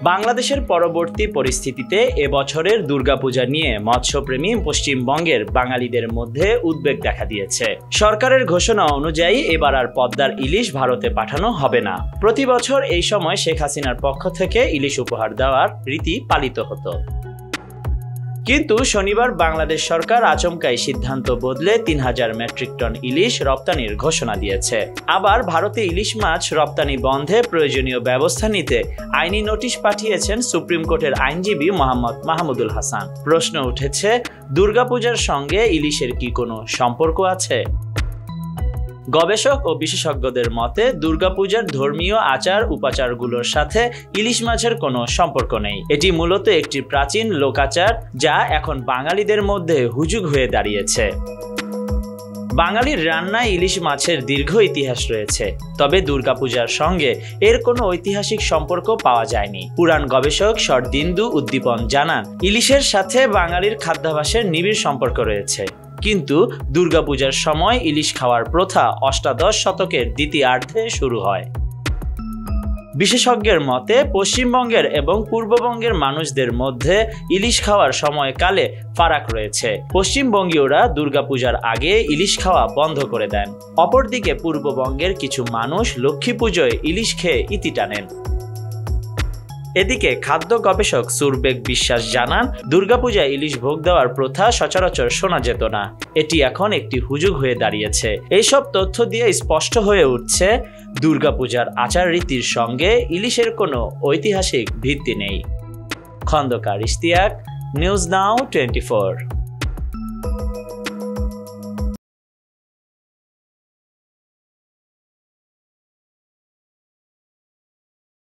বাংলাদেশের পরবর্তী পরিস্থিতিতে এবছরের দুর্গাপূজা নিয়ে মৎস্যপ্রেমী পশ্চিমবঙ্গের বাঙালিদের মধ্যে উদ্বেগ দেখা দিয়েছে। সরকারের ঘোষণা অনুযায়ী এবার আর পদ্মার ইলিশ ভারতে পাঠানো হবে না। প্রতি বছর এই সময় শেখ হাসিনার পক্ষ থেকে ইলিশ উপহার দেওয়ার রীতি পালিত হতো। কিন্তু শনিবার বাংলাদেশ সরকার আচমকাই সিদ্ধান্ত বদলে ৩,০০০ মেট্রিক টন ইলিশ রপ্তানির ঘোষণা দিয়েছে। আবার ভারতে ইলিশ মাছ রপ্তানি বন্ধে প্রয়োজনীয় ব্যবস্থা নিতে আইনি নোটিশ পাঠিয়েছেন সুপ্রিম কোর্টের আইনজীবী মোহাম্মদ মাহমুদুল হাসান। প্রশ্ন উঠেছে, দুর্গাপূজার সঙ্গে ইলিশের কি কোনো সম্পর্ক আছে? গবেষক ও বিশেষজ্ঞদের মতে দুর্গাপূজার ধর্মীয় আচার উপাচারগুলোর সাথে ইলিশ মাছের কোনো সম্পর্ক নেই। এটি মূলত একটি প্রাচীন লোকাচার যা এখন বাঙালিদের মধ্যে হুজুগ হয়ে দাঁড়িয়েছে। বাঙালির রান্নায় ইলিশ মাছের দীর্ঘ ইতিহাস রয়েছে, তবে দুর্গাপূজার সঙ্গে এর কোনো ঐতিহাসিক সম্পর্ক পাওয়া যায়নি। পুরাণ গবেষক শরদিন্দু উদ্দীপন জানান, ইলিশের সাথে বাঙালির খাদ্যাভ্যাসের নিবিড় সম্পর্ক রয়েছে। কিন্তু দুর্গাপূজার সময় ইলিশ খাওয়ার প্রথা অষ্টাদশ শতকের দ্বিতীয়ার্ধে শুরু হয়। বিশেষজ্ঞের মতে পশ্চিমবঙ্গের এবং পূর্ববঙ্গের মানুষদের মধ্যে ইলিশ খাওয়ার সময়কালে ফারাক রয়েছে। পশ্চিমবঙ্গীয়রা দুর্গাপূজার আগে ইলিশ খাওয়া বন্ধ করে দেন। অপরদিকে পূর্ববঙ্গের কিছু মানুষ লক্ষ্মী পুজোয় ইলিশ খেয়ে ইতি টানেন। এদিকে খাদ্য গবেষক সুরবেগ বিশ্বাস জানান, দুর্গাপূজায় ইলিশ ভোগ দেওয়ার প্রথা সচরাচর শোনা যেত না। এটি এখন একটি হুজুগ হয়ে দাঁড়িয়েছে। এইসব তথ্য দিয়ে স্পষ্ট হয়ে উঠছে, দুর্গাপূজার আচার রীতির সঙ্গে ইলিশের কোনো ঐতিহাসিক ভিত্তি নেই। Khondokar Ishtiaque, news now 24।